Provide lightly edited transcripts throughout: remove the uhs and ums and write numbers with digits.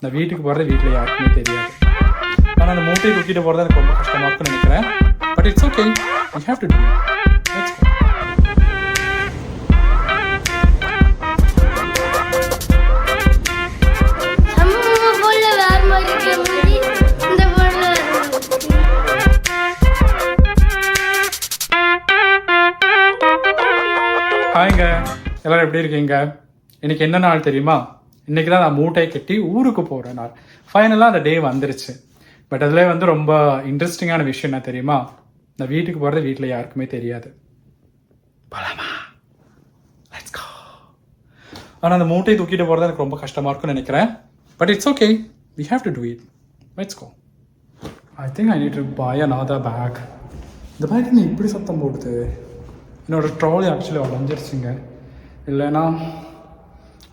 நான் வீட்டுக்கு போகிறது வீட்டில் யாருக்குமே தெரியாது. ஆனால் அந்த மூட்டையை தூக்கிட்டு போகிறது எனக்கு ரொம்ப கஷ்டமாக இருக்குன்னு நினைக்கிறேன். But it's okay, we have to do it. Let's go. ஹாய்ங்க, எல்லோரும் எப்படி இருக்கீங்க? இன்றைக்கி என்ன நாள் தெரியுமா? இன்றைக்கி தான் நான் மூட்டையை கட்டி ஊருக்கு போகிற நாள். ஃபைனலாக அந்த டே வந்துருச்சு. பட் அதில் வந்து ரொம்ப இன்ட்ரெஸ்டிங்கான விஷயம் என்ன தெரியுமா? நான் வீட்டுக்கு போகிறது வீட்டில் யாருக்குமே தெரியாது. போலாமா? Let's go. ஆனால் அந்த மூட்டையை தூக்கிட்டு போகிறது எனக்கு ரொம்ப கஷ்டமாக இருக்கும்னு நினைக்கிறேன். But it's okay, we have to do it. Let's go. I think I need to buy another bag. இந்த பேக் என்ன இப்படி சத்தம் போடுது? என்னோடய ட்ராலி ஆக்சுவலி உடஞ்சிருச்சுங்க. இல்லைன்னா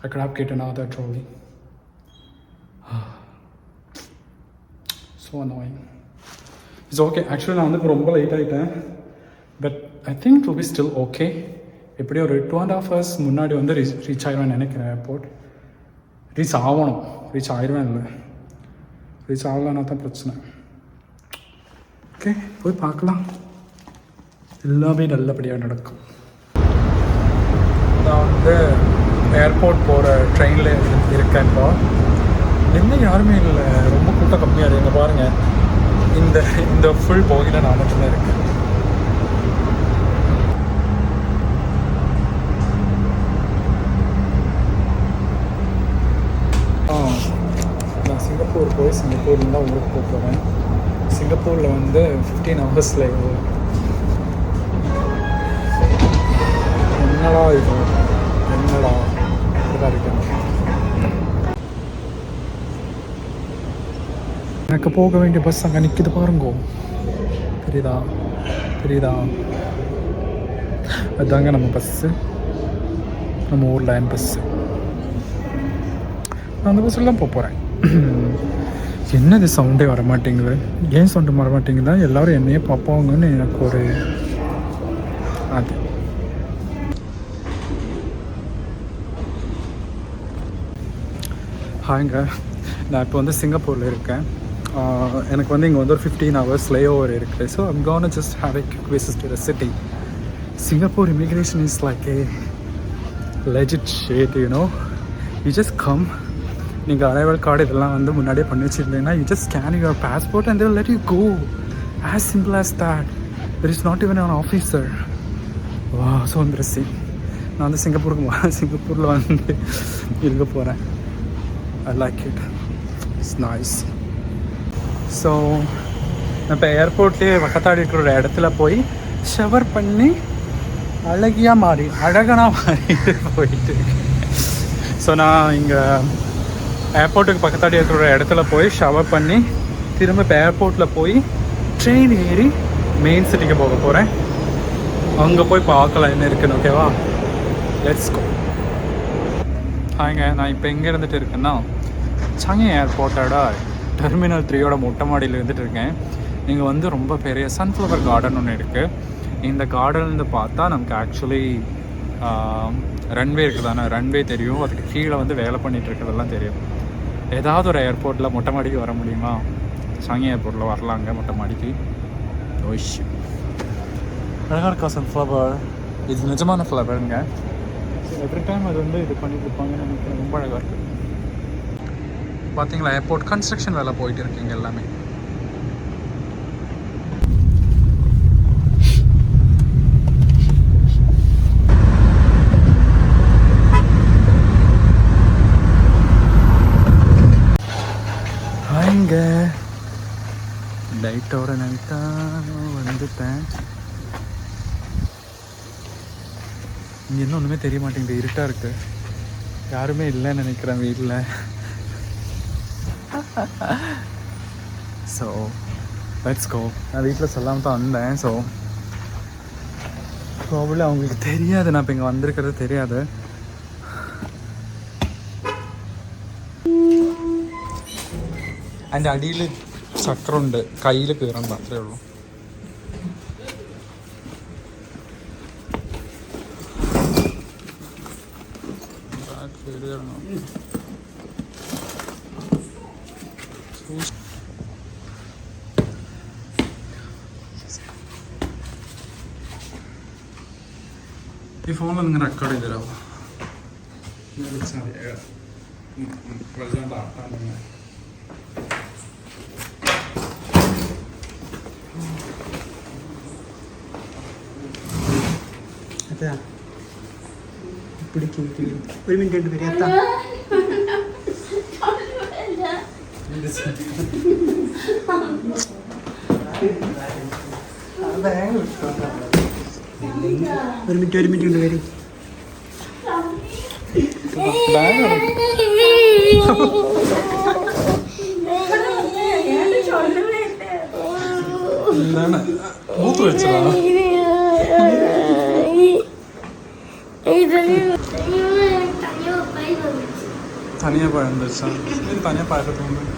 I could have get another trolley. So annoying. It's okay. Actually நான் வந்து ரொம்ப லேட் ஆகிட்டேன். But I think it will be still okay. எப்படி ஒரு 2.5 hours முன்னாடி வந்து ரீச் ஆயிடுவேன் நினைக்கிறேன் ஏர்போர்ட். ரீச் ஆகணும். ரீச் ஆயிடுவேன் இல்லை. ரீச் ஆகலன்னா தான் பிரச்சனை. ஓகே, போய் பார்க்கலாம். எல்லாமே நல்லபடியாக நடக்கும். நான் வந்து ஏர்போர்ட் போகிற ட்ரெயினில் இருக்கேன்ப்பா. என்ன யாருமே இல்லை, ரொம்ப கூட்டம் கம்மியாக இருக்குது. பாருங்கள், இந்த ஃபுல் போகியில் நான் மட்டும்தான் இருக்கேன். நான் சிங்கப்பூர் போய் சிங்கப்பூர்லேருந்து தான் ஊருக்கு போகிறேன். சிங்கப்பூரில் வந்து 15 hours என்னடா இது, என்னடா இப்படிதான் இருக்கேன். எனக்கு போக வேண்டிய பஸ் அங்கே நிற்கிது பாருங்கோ. தெரியுதா? அதுதாங்க நம்ம பஸ்ஸு, நம்ம ஊர் லைன் பஸ்ஸு. நான் அந்த பஸ்ஸில் தான் போகிறேன். என்னது சவுண்டே வர மாட்டேங்குது? ஏன் சவுண்டு வர மாட்டேங்குதா? எல்லோரும் என்னையே பார்ப்பாங்கன்னு எனக்கு ஒரு அது. ஹாய்ங்க, நான் இப்போ வந்து சிங்கப்பூரில் இருக்கேன். எனக்கு வந்து இங்கே வந்து ஒரு 15 hours லேஓவர் இருக்குது. So I'm gonna just have a quick visit to the city. Singapore immigration is like a legit shit, you know. You just come. நீங்கள் அரைவல் கார்டு இதெல்லாம் வந்து முன்னாடியே பண்ணி வச்சுருந்தீங்கன்னா you just scan your passport and they'll let you go. As simple as that. There is not even an officer. Wow, so impressive. நான் வந்து சிங்கப்பூரில் வந்து இருக்க போகிறேன். I like it. It's nice. So நான் இப்போ ஏர்போர்ட்லேயே பக்கத்தாடி இருக்கிற ஒரு இடத்துல போய் ஷவர் பண்ணி அழகனா மாறிட்டு போயிட்டு. ஸோ நான் இங்கே ஏர்போர்ட்டுக்கு பக்கத்தாடி இருக்கிற ஒரு இடத்துல போய் ஷவர் பண்ணி திரும்ப இப்போ ஏர்போர்ட்டில் போய் ட்ரெயின் ஏறி மெயின் சிட்டிக்கு போக போகிறேன். அங்கே போய் பார்க்கலாம் என்ன இருக்குன்னு. ஓகேவா? Let's go. ஹாய்ங்க, நான் இப்போ எங்கே இருந்துட்டு இருக்கேன்னா சாங்கி ஏர்போர்ட்டோட டெர்மினல் 3 மொட்டை மாடியில் இருந்துட்டு இருக்கேன். இங்கே வந்து ரொம்ப பெரிய சன்ஃப்ளவர் கார்டன் ஒன்று இருக்குது. இந்த கார்டன்லேருந்து பார்த்தா நமக்கு ஆக்சுவலி ரன்வே இருக்குது தானே, ரன்வே தெரியும். அதுக்கு கீழே வந்து வேலை பண்ணிகிட்டு இருக்கிறதெல்லாம் தெரியும். ஏதாவது ஒரு ஏர்போர்ட்டில் மொட்டை மாடிக்கு வர முடியுமா? சாங்கி ஏர்போர்ட்டில் வரலாங்க மொட்டை மாடிக்கு. ஓஷ், அழகாக இருக்கா சன்ஃப்ளவர். இது நிஜமான ஃப்ளவருங்க. எவ்ரி டைம் அது வந்து இது பண்ணிட்டு இருப்பாங்கன்னு நினைக்கிறேன். ரொம்ப அழகாக இருக்குது. பார்த்தீங்களா, ஏர்போர்ட் கன்ஸ்ட்ரக்ஷன் வேலை போயிட்டு இருக்கீங்க எல்லாமே. இங்க நைட்டோட நைட்டாக வந்துட்டேன். இங்கே இன்னும் ஒன்றுமே தெரிய மாட்டேங்குது, இருட்டாக இருக்குது. யாருமே இல்லைன்னு நினைக்கிறேன் வீட்டில். So let's go. நான் வீட்டில் சொல்லாமல் தான் வந்தேன். ஸோ ப்ராபப்ளி அவங்களுக்கு தெரியாது நான் இப்போ இங்கே வந்திருக்கிறது தெரியாது. അതിൻ്റെ അടിയിൽ ചക്രമുണ്ട്, കയ്യിൽ കയറണ്ട, അത്രേ ഉള്ളൂ. ഈ ഫോണിൽ നിങ്ങൾ റെക്കോർഡ് ചെയ്ത് തരാമോ? പിടിക്കും ഒരു മിനിറ്റ് ഉണ്ട് പേര് എത്താം. ഒരു മിനിറ്റ് ഉണ്ട് പേര്. എന്താണ് മൂത്ത് വെച്ചതാണോ? തനിയെ പോയെന്താ വെച്ചാൽ തനിയെ പായസത്തോണ്ട്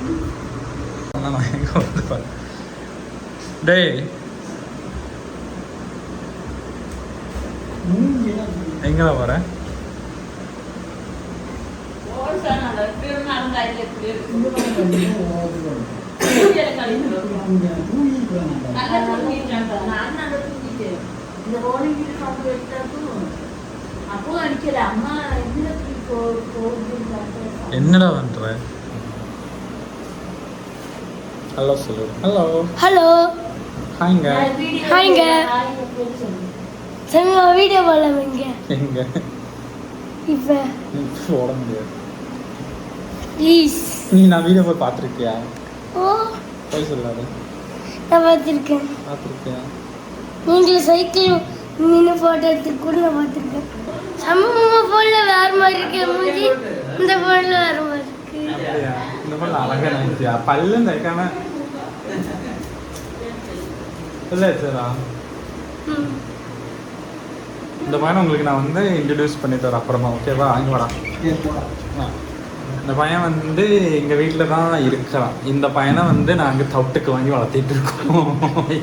ഡേ എങ്ങനെ പറ என்னடா பண்ற? ஹலோ சொல்லு. ஹலோ ஹலோ ஹாய்ங்க ஹாய்ங்க. சரி வீடியோ போடலாம்ங்க. எங்க இப்ப போட முடியாது ப்ளீஸ். நீ நான் வீடியோ போய் பார்த்திருக்கியா? ஓ போய் சொல்லாத. நான் பார்த்திருக்கேன். நீங்க சைக்கிள் நின்று போட்டோ எடுத்து கூட நான் பார்த்திருக்கேன். சமமா போன்ல வேற மாதிரி இருக்கு மூஞ்சி, இந்த போன்ல வேற மாதிரி இருக்கு. இந்த போன்ல அழகா நைச்சியா பல்லும் தைக்காம இல்ல சாரா. இந்த பையனை உங்களுக்கு நான் வந்து இன்ட்ரடியூஸ் பண்ணி தரேன் அப்புறமா. ஓகேவா? அங்கே வாடா. இந்த பையன் வந்து எங்கள் வீட்டில் தான் இருக்கிறான். இந்த பையனை வந்து நாங்கள் தவிட்டுக்கு வாங்கி வளர்த்திட்டு இருக்கோம்.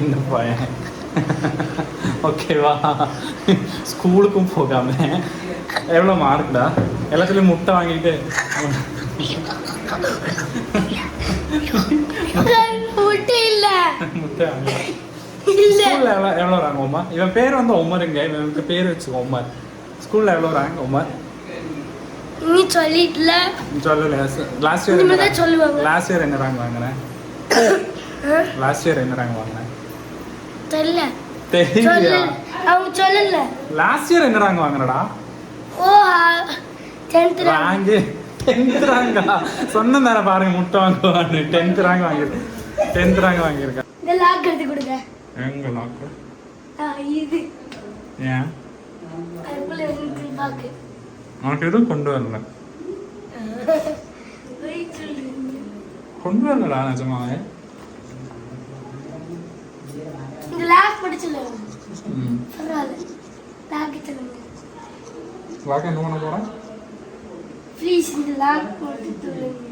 இந்த பையன் ஓகேவா? ஸ்கூலுக்கும் போகாம எவ்வளோ மார்க்குடா? எல்லாத்துலேயும் முட்டை வாங்கிட்டு முட்டை இல்லை முட்டை வாங்கி ஸ்கூல்ல எவ்வளோ ரேங்க் உமர்? இவன் பேர் வந்து உமருங்க. இவனுக்கு பேர் வச்சுக்கோ உமர். ஸ்கூல்ல எவ்வளோ ரேங்க் உமர்? நீ சொல்லிட்டல. சொல்லல. லாஸ்ட் இயர் என்ன ரேங்க் வாங்குன? லாஸ்ட் இயர் என்ன ரேங்க் வாங்குன? தெரியல. அவங்க சொல்லல. லாஸ்ட் இயர் என்ன ரேங்க் வாங்குனடா? ஓ 10th ரேங்க். 10th ரேங்கா? சொன்ன நேரம் பாருங்க முட்டை வாங்குவான்னு. 10th ரேங்க் வாங்கிருக்கேன். 10th ரேங்க் வாங்கிருக்கேன். இந்த லாக் எடுத்து கொடுங்க. எங்க லாக்? இது ஏன் அதுக்குள்ள இருக்கு லாக். நான் எதுவும் கொண்டு வரல. கொண்டு வரலடா நிஜமாவே. இந்த லாக் படிச்சல. பரவாயில்லை. லாக் எடுத்துங்க. லாக் என்ன பண்ண போறேன்? ப்ளீஸ் இந்த லாக் போட்டு தள்ளுங்க.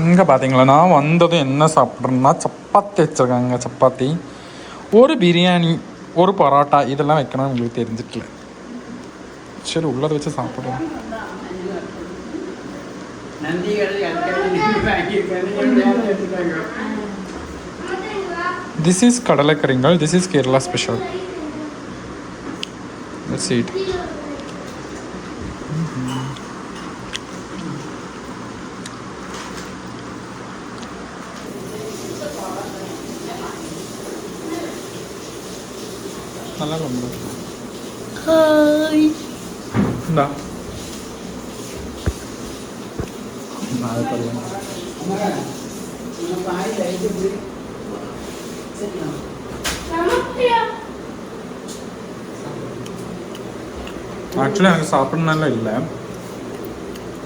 இங்கே பார்த்தீங்களா, நான் வந்ததும் என்ன சாப்பிட்றேன்னா சப்பாத்தி வச்சுருக்காங்க. சப்பாத்தி, ஒரு பிரியாணி, ஒரு பரோட்டா, இதெல்லாம் வைக்கணும்னு உங்களுக்கு தெரிஞ்சிக்கல. சரி உள்ளதை வச்சு சாப்பிடுவோம். This is கடலைக்கறிங்கள். This is Kerala special. Let's eat. நல்லா ரொம்ப ஹாய் இந்தா நான் பரவாயில்லை. ஆக்சுவலி எனக்கு சாப்பிடணும்னால இல்லை,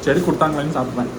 சரி கொடுத்தாங்களேன்னு சாப்பிட்றேன்.